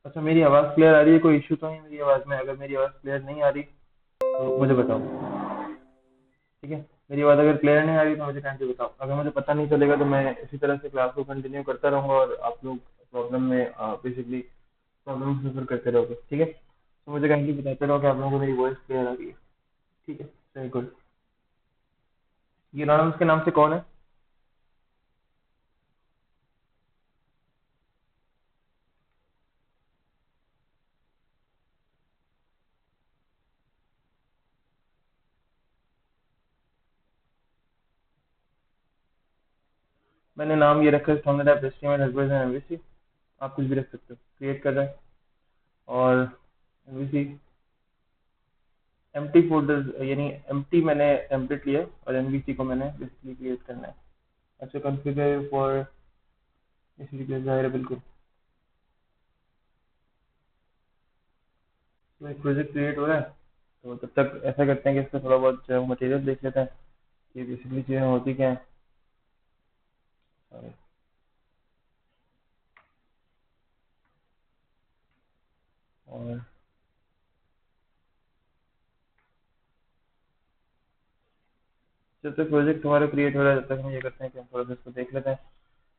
अच्छा, मेरी आवाज़ क्लियर आ रही है? कोई इशू तो नहीं मेरी आवाज़ में? अगर मेरी आवाज़ क्लियर नहीं आ रही तो मुझे बताओ। ठीक है। मेरी आवाज़ अगर क्लियर नहीं आ रही तो मुझे टाइम से बताओ। अगर मुझे पता नहीं चलेगा तो मैं इसी तरह से क्लास को कंटिन्यू करता रहूंगा और आप लोग प्रॉब्लम में बेसिकली प्रॉब्लम सफर करते रहोगे। ठीक है, तो मुझे कहीं बताते रहो कि आप लोगों को मेरी वॉइस क्लियर आ रही है। ठीक है, वेरी गुड। ये रॉनल्स के नाम से कौन है? मैंने नाम ये रखा है standard app HTML helpers and MVC. आप कुछ भी रख सकते हो, क्रिएट कर रहे हैं। और एमवीसी एम्प्टी फोल्डर, यानी एम्प्टी मैंने टेम्पलेट लिया और एमवीसी को मैंने बेसिकली क्रिएट करना है। अच्छा, कॉन्फ़िगर फॉर बेसिकली जाहिर है, बिल्कुल। तो एक प्रोजेक्ट क्रिएट हो रहा है, तो तब तक ऐसा करते हैं कि इसका थोड़ा बहुत जो मटेरियल देख लेते हैं कि बेसिकली चीज़ें होती क्या हैं। और जब तक प्रोजेक्ट हमारा क्रिएट हो रहा है तब तक हम ये करते हैं कि हम थोड़ा सा इसको देख लेते हैं।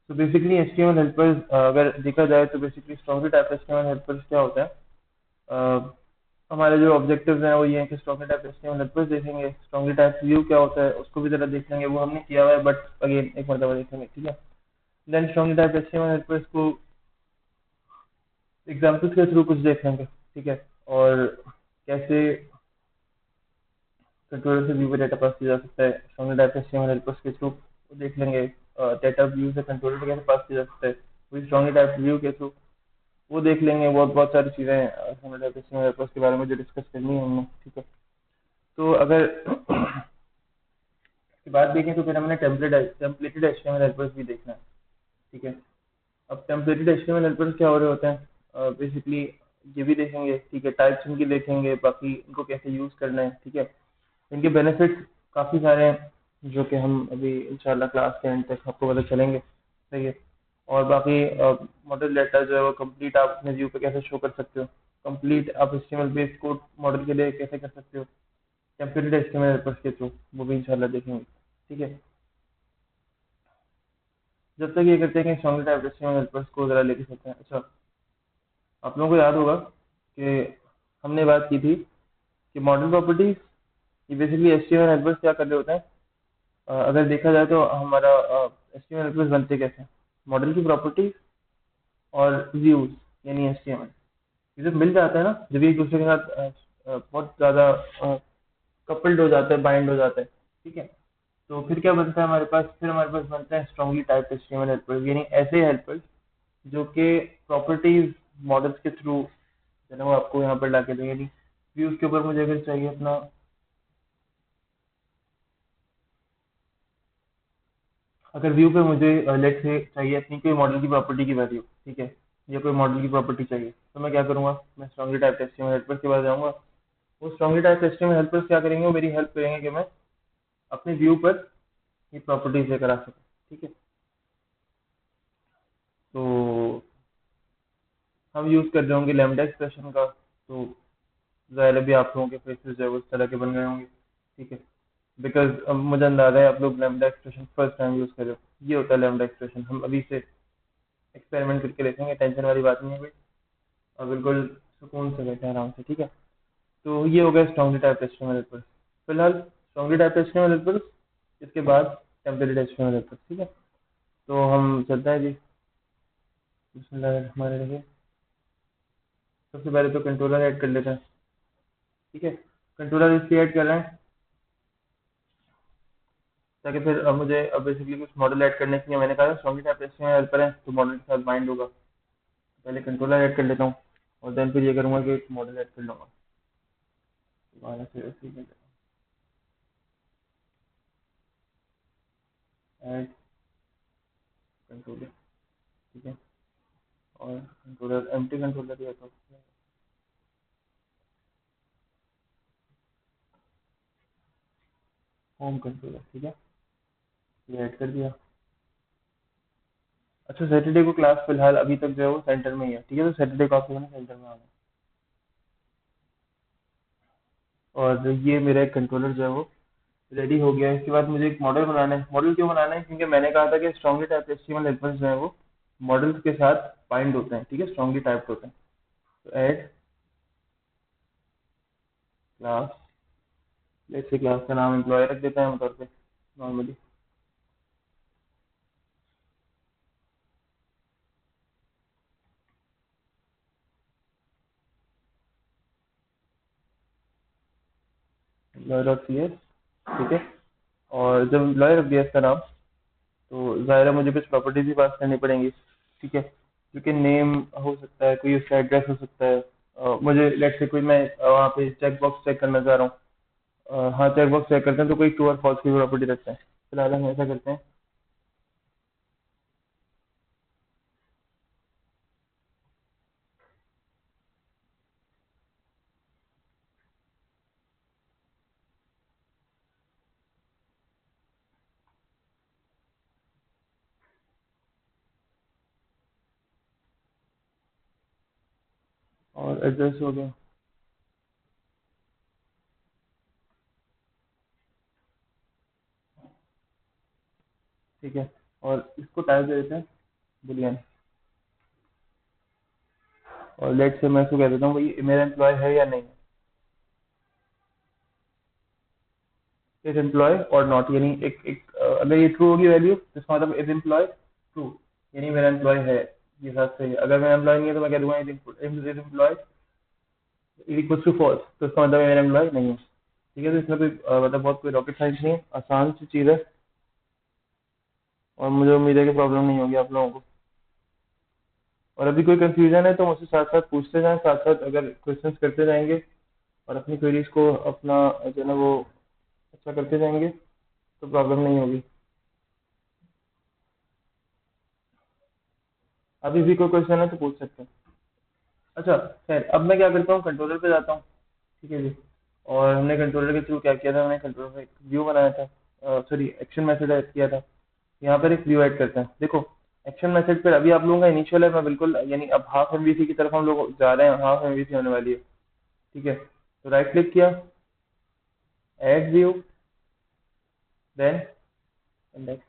तो बेसिकली एचटीएमएल हेल्पर्स अगर देखा जाए तो basically strongly type HTML helpers क्या होता है? अ, हमारे जो ऑब्जेक्टिव्स हैं वो ये हैं कि स्ट्रॉन्गली टाइप एचटीएमएल हेल्पर्स देखेंगे। स्ट्रॉन्गली टाइप व्यू क्या होता है उसको भी जरा देख लेंगे, वो हमने किया हुआ है बट अगेन एक मरतबा देखेंगे। ठीक है। Then strongly type HTML helpers को एग्जाम्पल्स के थ्रू कुछ देख लेंगे। ठीक है। और कैसे कंट्रोलर से व्यू पे डेटा पास किया जा सकता है स्ट्रॉन्गली टाइप एचटीएमएल हेल्पर्स के थ्रू, वो देख लेंगे। डेटा व्यू से कंट्रोलर पे कैसे पास किया जा सकता है वही स्ट्रॉन्गली टाइप व्यू के थ्रू, वो देख लेंगे। बहुत बहुत सारी चीज़ें स्ट्रॉन्गली टाइप एचटीएमएल हेल्पर्स के बारे में जो डिस्कस करनी है हमने। ठीक है। तो अगर की बात देखें तो फिर हमने टेम्पलेटेड एचटीएमएल हेल्पर्स भी देखना है। ठीक है। अब टेम्पलेटेड एचटीएमएल हेल्पर्स क्या हो रहे होते हैं? बेसिकली ये भी देखेंगे। ठीक है, टाइप्स इनकी देखेंगे, बाकी इनको कैसे यूज करना है। ठीक है। इनके बेनिफिट्स काफी सारे हैं जो कि हम अभी इंशाल्लाह क्लास के एंड तक आपको पता चलेंगे। सही है। और बाकी मॉडल डाटा जो है वो कंप्लीट आप अपने व्यू पे कैसे शो कर सकते हो, कंप्लीट आप एचटीएमएल बेस्ड कोड मॉडल के लिए कैसे कर सकते हो टेम्पलेटेड एचटीएमएल हेल्पर्स के थ्रू, वो भी इंशाल्लाह देखेंगे। ठीक है। जब तक ये करते हैं कि स्ट्रॉन्ग टाइप एचटीएमएल हेल्पर्स को जरा लेके चलते हैं। अच्छा, आप लोगों को याद होगा कि हमने बात की थी कि मॉडल प्रॉपर्टीज, ये बेसिकली एचटीएमएल हेल्पर्स क्या कर रहे होते हैं? अगर देखा जाए तो हमारा एचटीएमएल हेल्पर्स बनते कैसे हैं? मॉडल की प्रॉपर्टीज और व्यूज यानी एचटीएमएल, ये जब मिल जाता है ना, जब ये एक दूसरे के साथ बहुत ज्यादा कपल्ड हो जाता है, बाइंड हो जाता है। ठीक है। तो फिर क्या बनता है हमारे पास? फिर हमारे पास बनता है स्ट्रांगली टाइप एचटीएमएल हेल्पर्स, यानी ऐसे हेल्पर्स जो कि प्रॉपर्टीज मॉडल्स के थ्रू जो है ना वो आपको यहाँ पर ला के देंगे। यानी व्यूज के ऊपर मुझे अगर चाहिए अपना, अगर व्यू पे मुझे लेट से चाहिए अपनी कोई मॉडल की प्रॉपर्टी की वैल्यू, ठीक है, या कोई मॉडल की प्रॉपर्टी चाहिए, तो मैं क्या करूंगा? मैं स्ट्रांगली टाइप एचटीएमएल हेल्पर्स के पास जाऊंगा। वो स्ट्रांगली टाइप एचटीएमएल हेल्पर्स क्या करेंगे? वो मेरी हेल्प करेंगे कि मैं अपने व्यू पर ये प्रॉपर्टीज लेकर आ सकूं। ठीक है। तो हम यूज कर रहे होंगे लैम्डा एक्सप्रेशन का, तो जाहिर है भी आप लोगों के फेसेस जो है वो इस तरह के बन रहे होंगे। ठीक है। बिकॉज अब मुझे अंदाजा है आप लोग lambda expression first time use कर रहे हो। ये होता है लैम्डा एक्सप्रेशन। हम अभी से एक्सपेरिमेंट करके देखेंगे, टेंशन वाली बात नहीं है भाई, और बिल्कुल सुकून से बैठे हैं आराम से। ठीक है। तो ये हो गया स्ट्रॉन्गली टाइप एचटीएमएल हेल्पर्स। फिलहाल स्ट्रॉन्गली टाइप एचटीएमएल हेल्पर्स, इसके बाद टेम्पलेटेड एचटीएमएल हेल्पर्स। ठीक है। तो हम चलते हैं जी। बिस्मिल्लाहिर्रहमानिर्रहीम। सबसे पहले तो कंट्रोलर ऐड कर लेते हैं। ठीक है। कंट्रोलर इसलिए ऐड कर रहे हैं ताकि फिर अब मुझे अब बेसिकली कुछ मॉडल ऐड करने के लिए, मैंने कहा स्ट्रॉन्गली टाइप एचटीएमएल हेल्पर है तो मॉडल के साथ बाइंड होगा। पहले कंट्रोलर ऐड कर लेता हूँ और देन फिर ये करूंगा कि एक मॉडल ऐड कर लूंगा। दोबारा से ऐसे ही ऐड कंट्रोलर। ठीक है। और कंट्रोलर एम्प्टी कंट्रोलर ही है तो होम कंट्रोलर। ठीक है, ये ऐड कर दिया। अच्छा, सैटरडे को क्लास फिलहाल अभी तक जो है वो सेंटर में ही है, ठीक है, तो सैटरडे को आप लोगों ने सेंटर में आना है। और ये मेरा एक कंट्रोलर जो है वो रेडी हो गया है। इसके बाद मुझे एक मॉडल बनाना है। मॉडल क्यों बनाना है? क्योंकि मैंने कहा था कि स्ट्रांगली टाइप एचटीएमएल हेल्पर्स जो है वो मॉडल्स के साथ बाइंड होते हैं, ठीक है, स्ट्रांगली टाइप्ड होते हैं। तो add class, let's say class का नाम एम्प्लॉय रख देते हैं आमतौर पे normally. Employee dot C S, ठीक है। और जब एम्प्लॉय रख दिया इसका नाम, तो ज़ाहिर है मुझे कुछ प्रॉपर्टीज भी पास करनी पड़ेंगी, ठीक है, जो कि नेम हो सकता है, कोई उसका एड्रेस हो सकता है। मुझे लेट्स से कोई मैं वहाँ पे चेक बॉक्स चेक करना चाह रहा हूँ। हाँ, चेक बॉक्स चेक करते हैं तो कोई ट्रू और फॉल्स की प्रॉपर्टी रखते हैं। फिलहाल हम ऐसा करते हैं। और एड्रेस हो गया, ठीक है। और इसको टाइप दे देते हैं बुलियन। और लेट से मैं इसको कह देता हूँ भाई मेरा एम्प्लॉय है या नहीं है, इज एम्प्लॉय और नॉट, यानी अगर ये ट्रू होगी वैल्यू तो इसका मतलब इज एम्प्लॉय ट्रू, यानी मेरा एम्प्लॉय है, ये बात सही है। अगर मेरा एम्प्लॉय नहीं है तो मैं कह दूंगा is employee equal to false, तो इसका मतलब मेरा एम्प्लॉय नहीं है, ठीक है। तो इसमें कोई मतलब बहुत कोई रॉकेट साइंस नहीं है, आसान सी चीज़ है। और मुझे उम्मीद है कि प्रॉब्लम नहीं होगी आप लोगों को। और अभी कोई कंफ्यूजन है तो मुझसे साथ साथ पूछते जाएं, साथ साथ अगर क्वेश्चंस करते जाएंगे और अपनी क्वेरीज को अपना जो है ना वो अच्छा करते जाएंगे तो प्रॉब्लम नहीं होगी। अभी भी कोई क्वेश्चन है तो पूछ सकते हैं। अच्छा, खैर अब मैं क्या करता हूँ, कंट्रोलर पे जाता हूँ, ठीक है जी। और हमने कंट्रोलर के थ्रू क्या किया था, हमने कंट्रोलर में एक व्यू बनाया था, सॉरी एक्शन मेथड ऐड किया था। यहाँ पर एक व्यू ऐड करते हैं। देखो, एक्शन मेथड पर अभी आप लोगों का इनिशियल है, मैं बिल्कुल यानी अब हाफ एमवीसी की तरफ हम लोग जा रहे हैं, हाफ एमवीसी होने वाली है, ठीक है। तो राइट क्लिक किया, ऐड व्यू, देन इंडेक्स।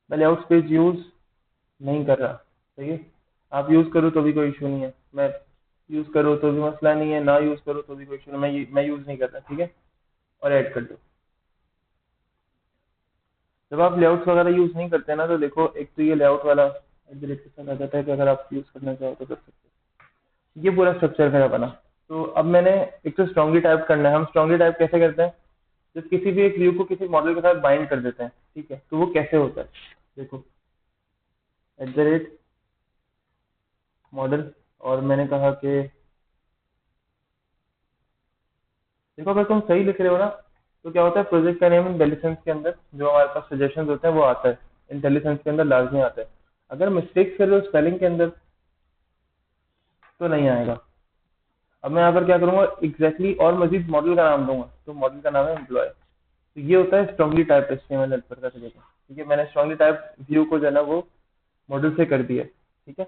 मैं लेआउट पेज यूज नहीं कर रहा, सही है। आप यूज करो तो भी कोई इशू नहीं है, मैं यूज करो तो भी मसला नहीं है, ना यूज करो तो भी कोई इशू नहीं, मैं यूज नहीं कर रहा, ठीक है। और ऐड कर दो। जब आप लेआउट्स वगैरह यूज नहीं करते ना, तो देखो एक तो ये लेआउट वाला एग्जिट के साथ आ जाता है कि अगर आप यूज करना चाहो तो कर सकते हो। ये पूरा स्ट्रक्चर मेरा बना। तो अब मैंने एक तो स्ट्रांगली टाइप करना है। हम स्ट्रांगली टाइप कैसे करते हैं? जब किसी भी एक व्यू को किसी मॉडल के साथ बाइंड कर देते हैं, ठीक है, तो वो कैसे होता है? देखो, एट मॉडल, और मैंने कहा कि देखो अगर तुम सही लिख रहे हो ना, तो क्या होता है, प्रोजेक्ट का नेम इंटेलिजेंस के अंदर जो हमारे पास सजेशन होते हैं वो आता है, इंटेलिजेंस के अंदर लाजमी आता है। अगर मिस्टेक्स कर रहे हो स्पेलिंग के अंदर तो नहीं आएगा। अब मैं यहाँ पर क्या करूंगा, एग्जैक्टली और मजीद मॉडल का नाम दूंगा, तो मॉडल का नाम है एम्प्लॉय। तो ये होता है स्ट्रांगली टाइप एचटीएमएल हेल्पर का तरीका, ठीक है। मैंने स्ट्रांगली टाइप व्यू को जो है ना वो मॉडल से कर दिया, ठीक है।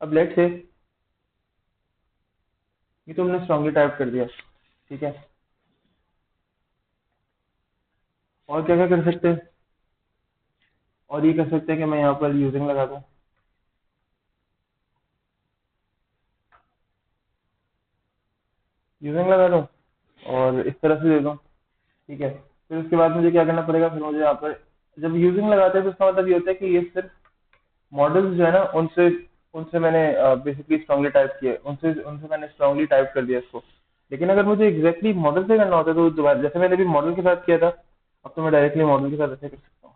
अब लेट से ये तुमने स्ट्रांगली टाइप कर दिया, ठीक है। और क्या क्या कर सकते हैं? और ये कर सकते हैं कि मैं यहाँ पर यूजिंग लगा दूँ, यूजिंग लगा दूँ और इस तरह से दे दूँ, ठीक है। फिर उसके बाद मुझे क्या करना पड़ेगा, फिर मुझे यहाँ पर जब यूजिंग लगाते हैं तो उसका मतलब ये होता है कि ये सिर्फ मॉडल्स जो है ना उनसे उनसे मैंने बेसिकली स्ट्रांगली टाइप किए, उनसे उनसे मैंने स्ट्रांगली टाइप कर दिया इसको। लेकिन अगर मुझे एग्जैक्टली मॉडल से करना होता है तो दोबारा जैसे मैंने अभी मॉडल के साथ किया था, अब तो मैं डायरेक्टली मॉडल के साथ ऐसे कर सकता हूँ।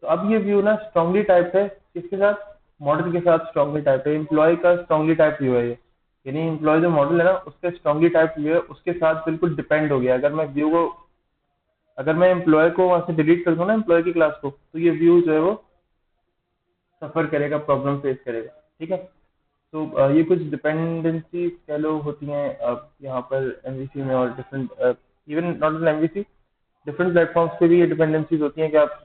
तो अब ये व्यू ना स्ट्रांगली टाइप है, किसके साथ? मॉडल के साथ स्ट्रांगली टाइप है। एम्प्लॉय का स्ट्रांगली टाइप व्यू है ये, यानी एम्प्लॉय जो मॉडल है ना उसके स्ट्रांगली टाइप व्यू है, उसके साथ बिल्कुल डिपेंड हो गया। अगर मैं एम्प्लॉय को वहां से डिलीट कर दूं ना, एम्प्लॉय की क्लास को, तो ये व्यू जो है वो सफर करेगा, प्रॉब्लम फेस करेगा, ठीक है। तो ये कुछ डिपेंडेंसी कह लो होती हैं यहाँ पर एमवीसी में, और different even not in MVC, different platforms पे भी ये डिपेंडेंसीज होती हैं कि आप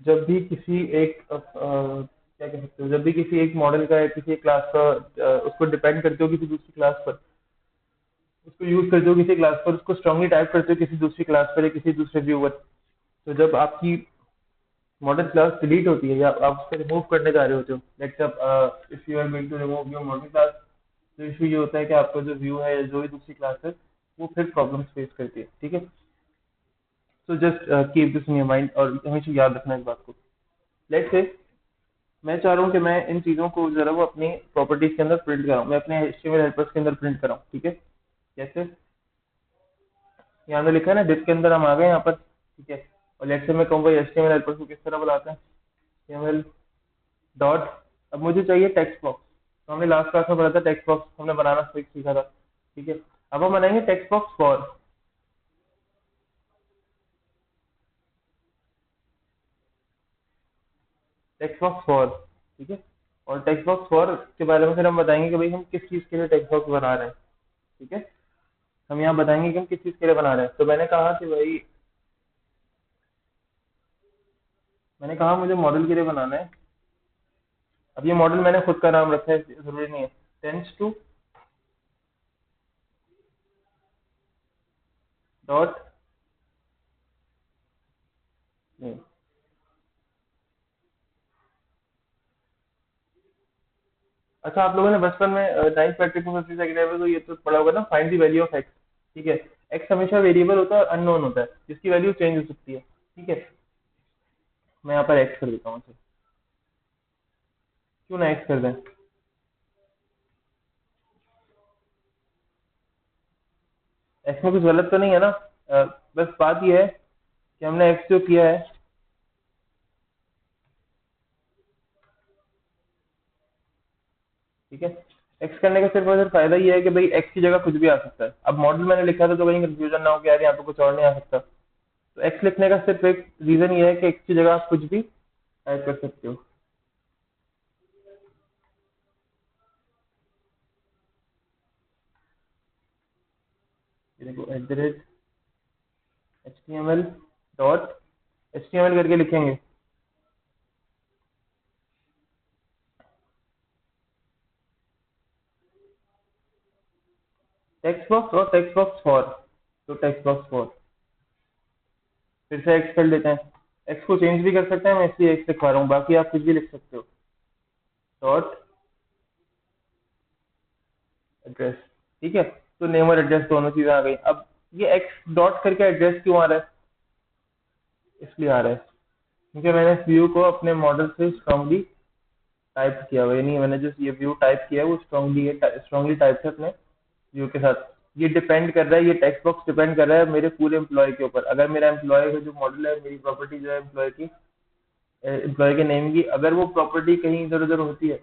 जब भी किसी एक क्या कह सकते हो, जब भी किसी एक मॉडल का या किसी एक क्लास का उसको डिपेंड करते हो किसी दूसरी क्लास पर, उसको यूज करते हो किसी क्लास पर, उसको स्ट्रांगली टाइप करते हो किसी दूसरी क्लास पर या किसी दूसरे व्यू पर, तो जब आपकी मॉडल क्लास डिलीट होती है या आप उसको रिमूव करने जा रहे होते हो, let's if you are going to remove your model class, तो इशू ये होता है कि आपका जो व्यू है या जो भी दूसरी क्लास है वो फिर प्रॉब्लम फेस करती है। ठीक है, तो just keep this in your mind और हमेशा याद रखना इस बात को। लेट्स से मैं चाह रहा हूँ कि मैं इन चीज़ों को जरा वो अपनी प्रॉपर्टीज के अंदर प्रिंट कराऊँ, मैं अपने HTML हेल्पर्स के अंदर प्रिंट कराऊँ। ठीक है, कैसे? यहाँ पे लिखा है ना, डिस्क के अंदर हम आ गए यहाँ पर। ठीक है, और लेट्स से मैं कहूँ भाई HTML हेल्पर्स को किस तरह बुलाते हैं, HTML डॉट, अब मुझे चाहिए टेक्स्ट बॉक्स। तो हमने लास्ट क्लास में पढ़ा था टेक्स्ट बॉक्स हमने बनाना सीखा था। ठीक है, अब हम बनाएंगे text box for, text box for. ठीक है, और टेक्स्ट बॉक्स फॉर के बारे में फिर हम बताएंगे कि भाई हम किस चीज़ के लिए टेक्स्ट बॉक्स बना रहे हैं। ठीक है, हम यहाँ बताएंगे कि हम किस चीज़ के लिए बना रहे हैं। तो मैंने कहा कि भाई, मैंने कहा मुझे मॉडल के लिए बनाना है। अब ये मॉडल मैंने खुद का नाम रखा है, जरूरी नहीं है। Tense to dot name. अच्छा, आप लोगों ने बचपन में नाइन्थ मैट्रिक में सबसे सेकंड ईयर में तो ये तो पढ़ा होगा ना, find the value of x. ठीक है, एक्स हमेशा वेरिएबल होता है, अननोन होता है, जिसकी वैल्यू चेंज हो सकती है। ठीक है, मैं यहाँ पर एक्स कर देता हूँ इसे। क्यों ना एक्स कर दें? एक्स में कुछ गलत तो नहीं है ना? बस बात ये है कि हमने एक्स जो किया है, ठीक है, एक्स करने का सिर्फ और सिर्फ फायदा ये है कि भाई एक्स की जगह कुछ भी आ सकता है। अब मॉडल मैंने लिखा था तो कहीं कंफ्यूजन ना हो कि यार यहाँ पे कुछ और नहीं आ सकता। तो एक्स लिखने का सिर्फ एक रीजन ये है कि एक्स की जगह आप कुछ भी टाइप कर सकते हो। ये देखो, HTML डॉट HTML करके लिखेंगे, टेक्स्ट बॉक्स और टेक्स्ट बॉक्स फॉर। तो टेक्स्ट बॉक्स फॉर, फिर से एक्स कर लेते हैं। एक्स को चेंज भी कर सकते हैं, मैं इसलिए एक्स लिखवा रहा हूँ, बाकी आप कुछ भी लिख सकते हो। Dot address. ठीक है, तो नेम और एड्रेस दोनों चीजें आ गई। अब ये एक्स डॉट करके एड्रेस क्यों आ रहा है? इसलिए आ रहा है क्योंकि मैंने इस व्यू को अपने मॉडल से स्ट्रांगली टाइप किया हुआ है, यानी मैंने जो ये व्यू टाइप किया है वो स्ट्रांगली टाइप है अपने व्यू के साथ। ये डिपेंड कर रहा है, ये टेक्स्ट बॉक्स डिपेंड कर रहा है मेरे पूरे एम्प्लॉय के ऊपर। अगर मेरा एम्प्लॉय का जो मॉडल है, मेरी प्रॉपर्टी जो है एम्प्लॉय के नेम की, अगर वो प्रॉपर्टी कहीं इधर उधर होती है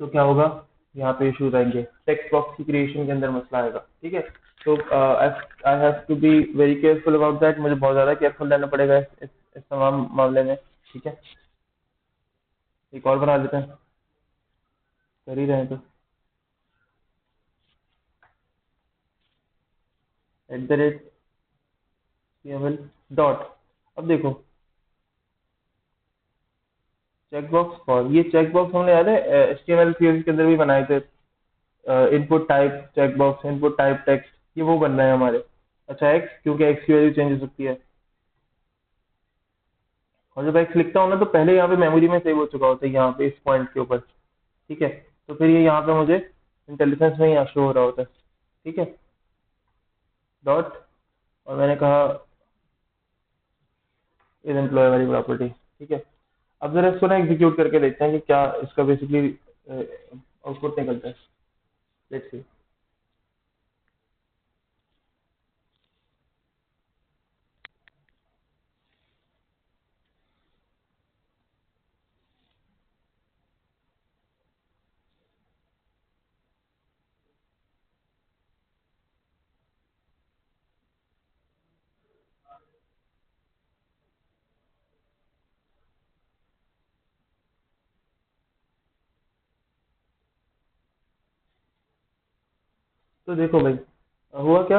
तो क्या होगा, यहाँ पे इशूज आएंगे, टेक्स्ट बॉक्स की क्रिएशन के अंदर मसला आएगा। ठीक है, तो I have to be very careful about that, मुझे बहुत ज्यादा केयरफुल रहना पड़ेगा इस तमाम मामले में। ठीक है, एक और बना लेते हैं, कर ही रहे हैं तो। @HTML डॉट, अब देखो चेकबॉक्स फॉर, ये चेकबॉक्स हमने याद है HTML CSS के अंदर भी बनाए थे। Input type checkbox, input type text, ये वो बन रहे हैं हमारे। अच्छा, एक्स, क्योंकि एक्स की वैल्यू चेंज हो सकती है, और जब एक्स लिखता हूँ ना तो पहले यहाँ पे मेमोरी में सेव हो चुका होता है यहाँ पे इस पॉइंट के ऊपर। ठीक है, तो फिर ये यहाँ पे मुझे इंटेलिजेंस में यहाँ शो हो रहा होता है। ठीक है, डॉट, और मैंने कहा इस एम्प्लॉय वाली प्रॉपर्टी। ठीक है, अब जरा इसको ना एग्जीक्यूट करके देखते हैं कि क्या इसका बेसिकली आउटपुट निकलता है। Let's see. तो देखो भाई, हुआ क्या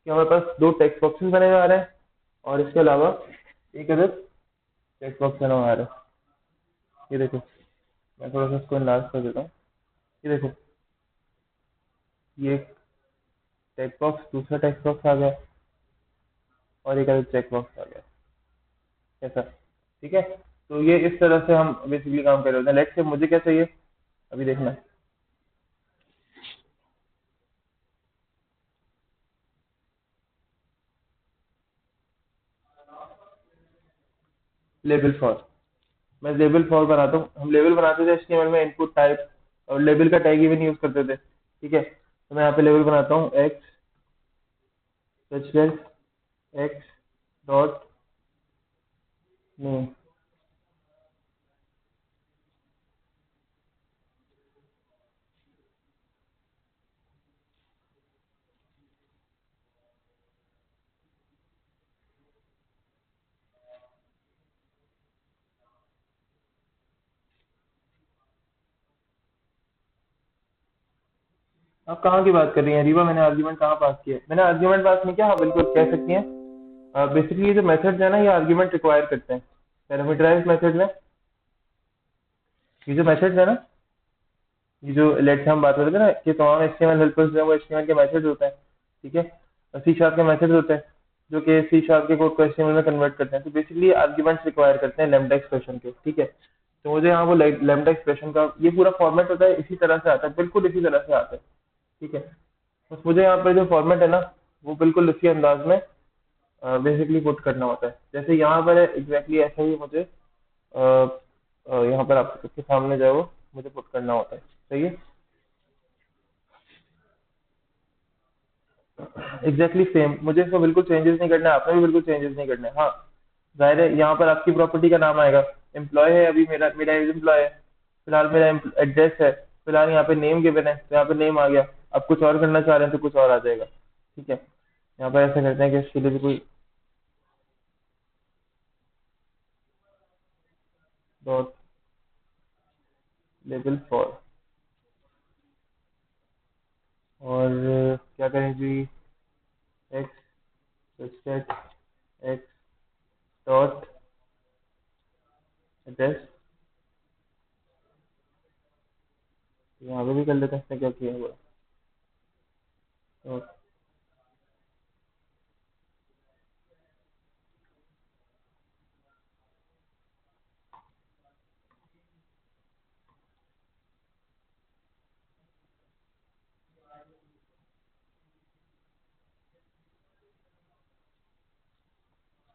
कि हमारे पास दो टेक्स्ट बॉक्सेस बने हुए आ रहे हैं और इसके अलावा एक अदर टेक्स्ट बॉक्स बना हुआ आ रहा है। ये देखो, मैं थोड़ा सा इसको इनलार्ज कर देता हूँ। ये देखो, ये एक टेक्स्ट बॉक्स, दूसरा टेक्स्ट बॉक्स आ गया और एक अदर टेक्स्ट बॉक्स आ गया, ऐसा। ठीक है, तो ये इस तरह से हम बेसिकली काम कर रहे होते हैं। लेट्स से मुझे क्या चाहिए अभी देखना, लेबल फॉर। मैं लेबल फॉर बनाता हूँ। हम लेबल बनाते थे एचटीएमएल में, इनपुट टाइप और लेबल का टैग इवन यूज करते थे। ठीक है, तो मैं यहाँ पे लेबल बनाता हूँ एक्स सचलेस एक्स डॉट नेम। आप कहाँ की बात कर रही हैं रीवा? मैंने आर्ग्यूमेंट कहाँ पास किया है? मैंने आर्ग्यूमेंट पास नहीं किया। हाँ बिल्कुल कह सकती हैं। बेसिकली ये जो मेथड्स है ना, ये आर्ग्यूमेंट रिक्वायर करते हैं पैरामीटराइज्ड मेथड में। ये जो मेथड्स है ना, ये जो लेट्स हम बात कर रहे थे ना कि तमाम एचटीएमएल हेल्पर्स जो है वो एचटीएमएल के मेथड्स होते हैं। ठीक है, सी शार्प के मेथड्स होते हैं जो कि सी शार्प के कोड को एचटीएमएल में कन्वर्ट करते हैं। तो बेसिकली आर्ग्यूमेंट्स रिक्वायर करते हैं लैम्डा एक्सप्रेशन के। ठीक है, तो मुझे यहाँ वो लैम्डा एक्सप्रेशन का ये पूरा फॉर्मेट होता है, इसी तरह से आता है, बिल्कुल इसी तरह से आता है। ठीक है, बस मुझे यहाँ पर जो फॉर्मेट है ना, वो बिल्कुल इसी अंदाज में बेसिकली पुट करना होता है जैसे यहाँ पर है, एग्जैक्टली ऐसा ही मुझे यहाँ पर आपके सामने जो है वो मुझे पुट करना होता है। सही है, एग्जैक्टली सेम। मुझे इसको बिल्कुल चेंजेस नहीं करना है, आपने भी बिल्कुल चेंजेस नहीं करना है। हाँ, जाहिर है यहाँ पर आपकी प्रॉपर्टी का नाम आएगा। एम्प्लॉय है, अभी मेरा मेरा एम्प्लॉय है, फिलहाल मेरा एड्रेस है, फिलहाल यहाँ पे नेम गिवन है तो यहाँ पे नेम आ गया। अब कुछ और करना चाह रहे हैं तो कुछ और आ जाएगा। ठीक है, यहाँ पर ऐसा करते हैं कि इसके लिए भी कोई डॉट लेबल फॉर, और क्या करें जी, X set X dot address. यहाँ पे भी कर लेते हैं, इसने क्या किया हुआ है।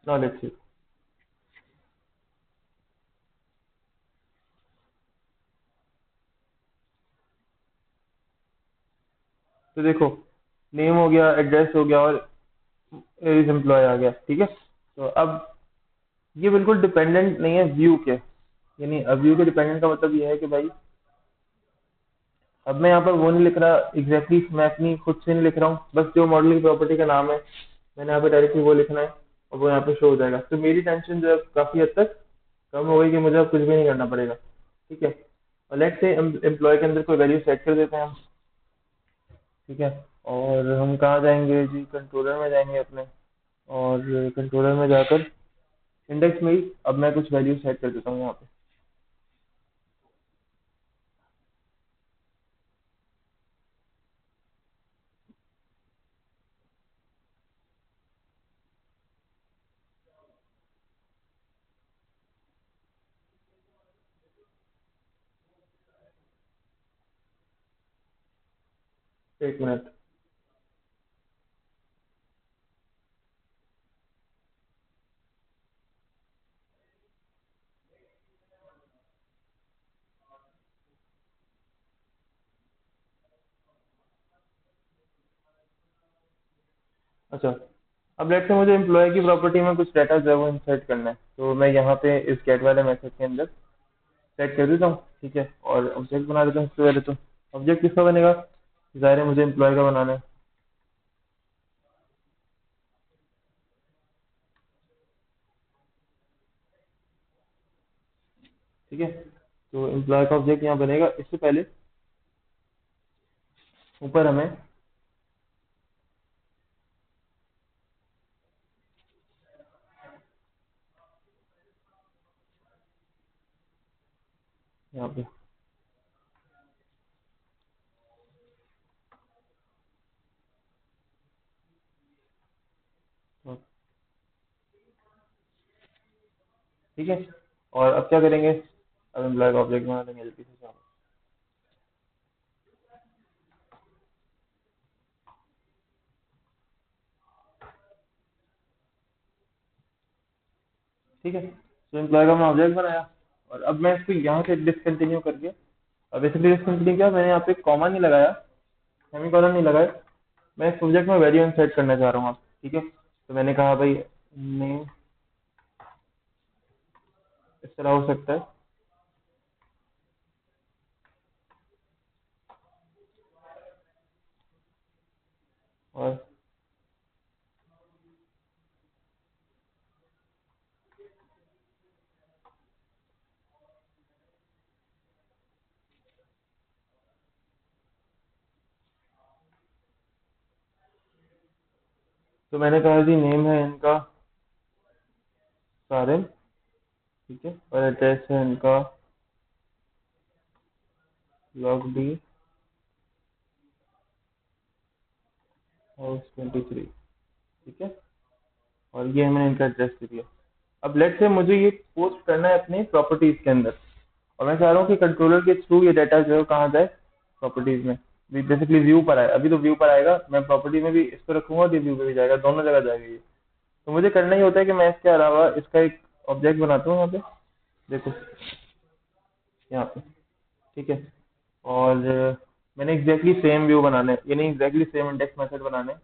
नो लेट्स सी, तो देखो, नेम हो गया, एड्रेस हो गया और इज एम्प्लॉय आ गया। ठीक है, तो अब ये बिल्कुल डिपेंडेंट नहीं है व्यू के, यानी अब व्यू के डिपेंडेंट का मतलब ये है कि भाई अब मैं यहाँ पर वो नहीं लिख रहा एग्जैक्टली, मैं अपनी खुद से नहीं लिख रहा हूँ, बस जो मॉडल की प्रॉपर्टी का नाम है मैंने यहाँ पे डायरेक्टली वो लिखना है और वो यहाँ पे शो हो जाएगा। तो मेरी टेंशन जो है काफी हद तक कम हो गई कि मुझे अब कुछ भी नहीं करना पड़ेगा। ठीक है, और लेट्स से एम्प्लॉय के अंदर कोई वैल्यू सेट कर देते हैं हम। ठीक है, और हम कहाँ जाएंगे जी, कंट्रोलर में जाएंगे अपने, और कंट्रोलर में जाकर इंडेक्स में ही अब मैं कुछ वैल्यू सेट कर देता हूँ यहाँ पे। एक मिनट, अच्छा। अब लेट्स से मुझे एम्प्लॉय की प्रॉपर्टी में कुछ डाटा जो है वो इंसर्ट करना है, तो मैं यहाँ पे इस गेट वाले मेथड के अंदर सेट कर देता हूँ। ठीक है, और ऑब्जेक्ट बना देता हूँ सबसे पहले। तो ऑब्जेक्ट किसका बनेगा? जाहिर है मुझे एम्प्लॉय का बनाना है। ठीक है, तो एम्प्लॉय का ऑब्जेक्ट यहाँ बनेगा। इससे पहले ऊपर हमें यहाँ पे। तो ठीक है, और अब क्या करेंगे, अब एम्प्लॉय का ऑब्जेक्ट बना देंगे एलपी से। ठीक है, तो एम्प्लॉय का मैं ऑब्जेक्ट बनाया, और अब मैं इसको यहाँ से डिसकंटिन्यू करके, अब बेसिकली डिसकंटिन्यू किया मैंने, यहाँ पे कॉमा नहीं लगाया, सेमीकोलन नहीं लगाया, मैं इस प्रोजेक्ट में वेरिएबल सेट करना चाह रहा हूँ आप। ठीक है, तो मैंने कहा भाई नेम इस तरह हो सकता है, और तो मैंने कहा जी नेम है इनका सारिम, ठीक है, और एड्रेस है इनका लॉग डी हाउस 23, ठीक है, और ये मैंने इनका एड्रेस दे दिया। अब लेट से मुझे ये पोस्ट करना है अपने प्रॉपर्टीज के अंदर, और मैं चाह रहा हूँ कि कंट्रोलर के थ्रू ये डाटा जो है कहाँ जाए, प्रॉपर्टीज में, बेसिकली व्यू पर आए, अभी तो व्यू पर आएगा, मैं प्रॉपर्टी में भी इसको रखूंगा और ये व्यू पे भी जाएगा, दोनों जगह जाएगा ये। तो मुझे करना ही होता है कि मैं इसके अलावा इसका एक ऑब्जेक्ट बनाता हूँ यहाँ पे, देखो यहाँ पे, ठीक है, और मैंने एग्जैक्टली सेम व्यू बनाना है, यानी एग्जैक्टली सेम इंडेक्स मेथड बनाना है।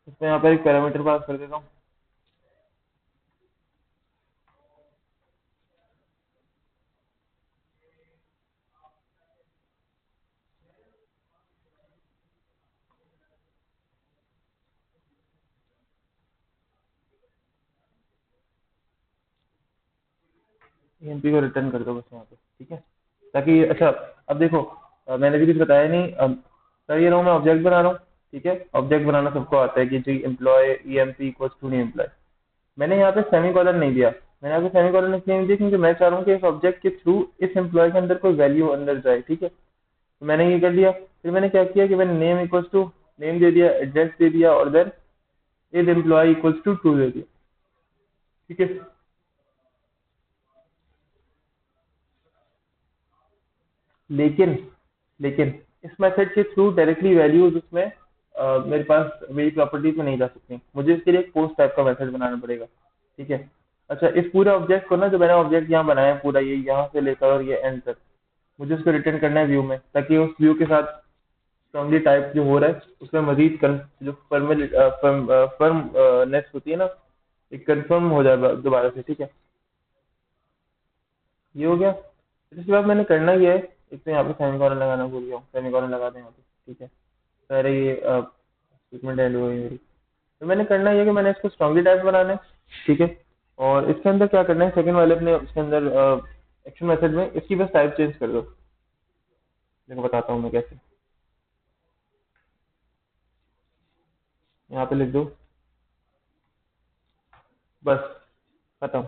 इसमें यहाँ पर एक पैरामीटर पास कर देता हूँ, एमपी को रिटर्न कर दो बस यहाँ पे, ठीक है, ताकि अच्छा, अब देखो मैंने भी कुछ बताया नहीं, अब कर ये रहा हूँ, मैं ऑब्जेक्ट बना रहा हूँ, ठीक है, ऑब्जेक्ट बनाना सबको आता है कि जी employee E M P equals to new employee. मैंने यहाँ पे सेमी कॉलन नहीं दिया, मैंने यहाँ पे सेमी कॉलन इसलिए नहीं दिया क्योंकि मैं चाह रहा हूँ कि इस ऑब्जेक्ट के थ्रू इस एम्प्लॉय के अंदर कोई वैल्यू अंदर जाए, ठीक है, तो मैंने ये कर दिया। फिर मैंने क्या किया कि मैंने नेम इक्वल्स टू नेम दे दिया, एड्रेस दे दिया, और then is employee equals to true दे दिया, ठीक है। लेकिन लेकिन इस मेथड के थ्रू डायरेक्टली वैल्यूज उसमें मेरे पास मेरी प्रॉपर्टीज में नहीं जा सकती, मुझे इसके लिए एक पोस्ट टाइप का मेथड बनाना पड़ेगा, ठीक है। अच्छा, इस पूरे ऑब्जेक्ट को ना, जो मैंने ऑब्जेक्ट यहाँ बनाया है पूरा, ये यहाँ से लेकर और ये एंड तक, मुझे उसको रिटर्न करना है व्यू में, ताकि उस व्यू के साथ स्ट्रांगली टाइप जो हो रहा है उसमें मजीद जो फर्मनेस होती है ना, एक कंफर्म हो जाए दोबारा से, ठीक है। ये हो गया, फिर इसके बाद मैंने करना ये है, एक तो यहाँ पे सेमीकोलन लगाना भूल गया हूँ, सेमीकोलन लगा दें यहाँ पे, ठीक है। पहले ये स्टेटमेंट एंड हुई मेरी, तो मैंने करना ये है कि मैंने इसको स्ट्रांगली टाइप बनाना है, ठीक है, और इसके अंदर क्या करना है, सेकंड वाले अपने उसके अंदर एक्शन मेथड में इसकी बस टाइप चेंज कर दो। देखो बताता हूँ मैं कैसे, यहाँ पे लिख दो बस, खत्म।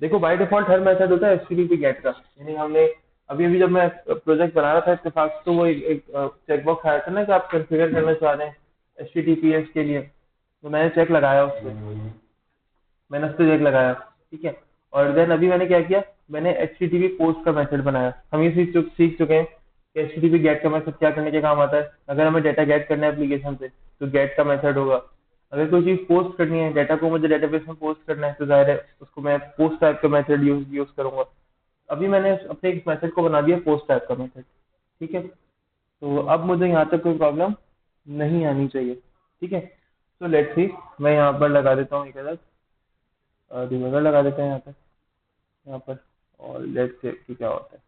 देखो बाय डिफॉल्ट हर मेथड होता है एचटीटीपी गेट का, यानी हमने अभी अभी जब मैं प्रोजेक्ट बना रहा था इत्तेफाक से, तो वो एक चेकबॉक्स आया था ना कि आप कॉन्फ़िगर करना चाह रहे हैं एचटीटीपीएस के लिए, तो मैंने चेक लगाया उस पर, मैंने उस पर चेक लगाया, ठीक है। और देन अभी मैंने क्या किया, मैंने एचटीटीपी पोस्ट का मेथड बनाया। हम ये सीख चुके हैं कि एचटीटीपी गेट का मेथड क्या करने के काम आता है, अगर हमें डाटा गेट करना है एप्लीकेशन से तो गेट का मेथड होगा, अगर कोई चीज पोस्ट करनी है, डाटा को मुझे डेटाबेस में पोस्ट करना है, तो जाहिर है उसको मैं पोस्ट टाइप का मेथड यूज करूंगा। अभी मैंने अपने इस मेथड को बना दिया पोस्ट टाइप का मेथड, ठीक है, तो अब मुझे यहाँ तक कोई प्रॉब्लम नहीं आनी चाहिए, ठीक है। तो लेट्स सी, मैं यहाँ पर लगा देता हूँ एक अलग डिबगर लगा देते हैं यहाँ पर, और लेट्स सी कि क्या होता है।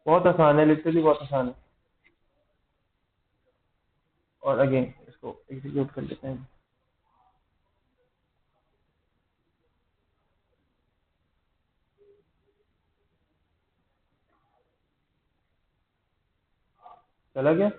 बहुत आसान है, लिटरली बहुत आसान है। और अगेन इसको एग्जीक्यूट कर लेते हैं। चला गया।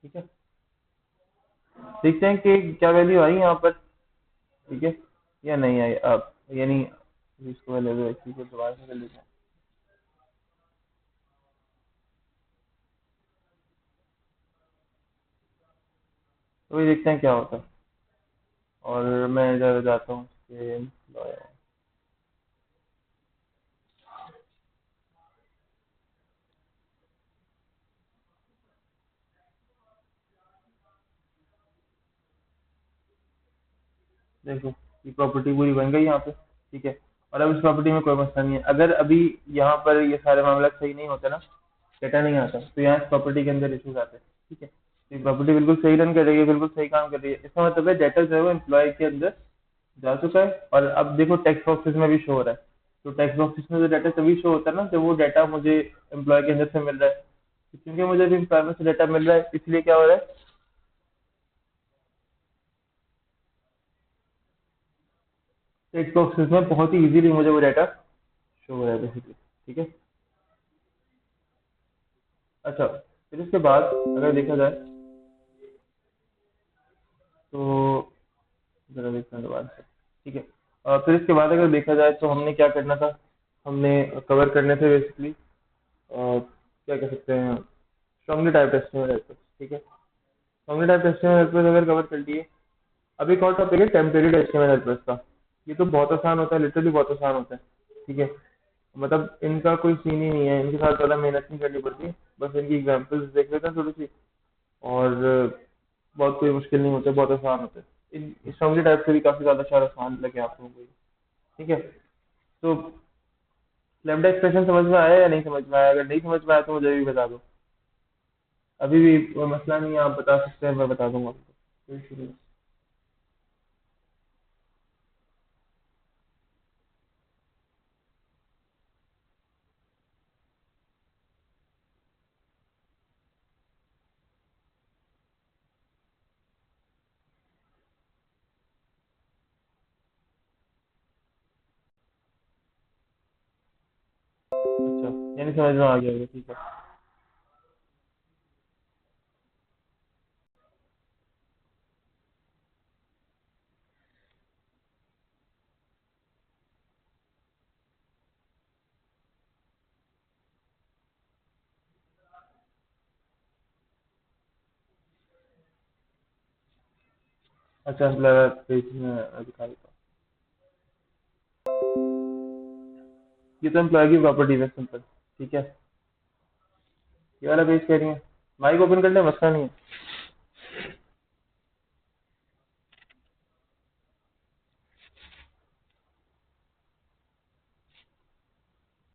ठीक है, देखते हैं कि क्या वैल्यू आई यहाँ पर। ठीक है, या नहीं आई अब, यानी इसको वैल्यू एक्सी को दोबारा से कर लेते हैं। तो वही देखते हैं क्या होता है। और मैं इधर जाता हूँ कि देखो ये प्रॉपर्टी पूरी बन गई यहाँ पे। ठीक है, और अब इस प्रॉपर्टी में कोई मसला नहीं है। अगर अभी यहाँ पर ये सारे मामला सही नहीं होते ना, डेटा नहीं आता, तो यहाँ इस प्रॉपर्टी के अंदर इशूज आते हैं। ठीक है, तो ये प्रॉपर्टी बिल्कुल सही रन कर रही है, बिल्कुल सही काम कर रही है। इसका मतलब है डेटा जो है वो एम्प्लॉय के अंदर जा चुका है। और अब देखो टेक्स्ट बॉक्सेस में भी शो हो रहा है। तो टेक्स्ट बॉक्सेस में जो डाटा तभी शो होता है ना जब वो डाटा मुझे एम्प्लॉय के अंदर से मिल रहा है। तो क्योंकि मुझे अभी एम्प्लॉय में से डाटा मिल रहा है, इसलिए क्या हो रहा है, टेक्स्ट बॉक्सेस में बहुत ही इजीली मुझे वो डाटा शो हो रहा है बेसिकली। ठीक है, अच्छा, फिर उसके बाद अगर देखा जाए तो जरा देखना दोबारा से। ठीक है, फिर इसके बाद अगर देखा जाए तो हमने क्या करना था, हमने कवर करने थे बेसिकली क्या कह सकते हैं, स्ट्रांगली टाइप टेस्टिंग। ठीक है, स्ट्रांगली टाइप टेस्टिंग अगर कवर कर लिए। अब एक और टॉपिक है टेम्परेरी टेस्टिंग हेल्पर्स का। ये तो बहुत आसान होता है, लिटरली बहुत आसान होता है। ठीक है, मतलब इनका कोई सीन ही नहीं है, इनके साथ ज़्यादा मेहनत नहीं करनी पड़ती। बस इनकी एग्जांपल्स देख लेते हैं थोड़ी सी, और बहुत कोई मुश्किल नहीं होता, बहुत आसान होता है। इन स्ट्रांगली टाइप से भी काफ़ी ज़्यादा शायद आसान लगे आप लोगों को ये। ठीक है, तो लैम्डा एक्सप्रेशन समझ में आया या नहीं समझ में आया? अगर नहीं समझ में आया तो मुझे भी बता दो। अभी भी कोई मसला नहीं है, आप बता सकते हैं, मैं बता दूंगा आपको, कोई इशू नहीं। अच्छा, यानी समझ में आ गया होगा, ठीक है। अच्छा, लगा पेज में दिखा देता हूँ। ये तो एम्प्लॉय की प्रॉपर्टी है सिंपल। ठीक है, ये वाला पेज कह रही है, माइक ओपन करने में मसला नहीं है।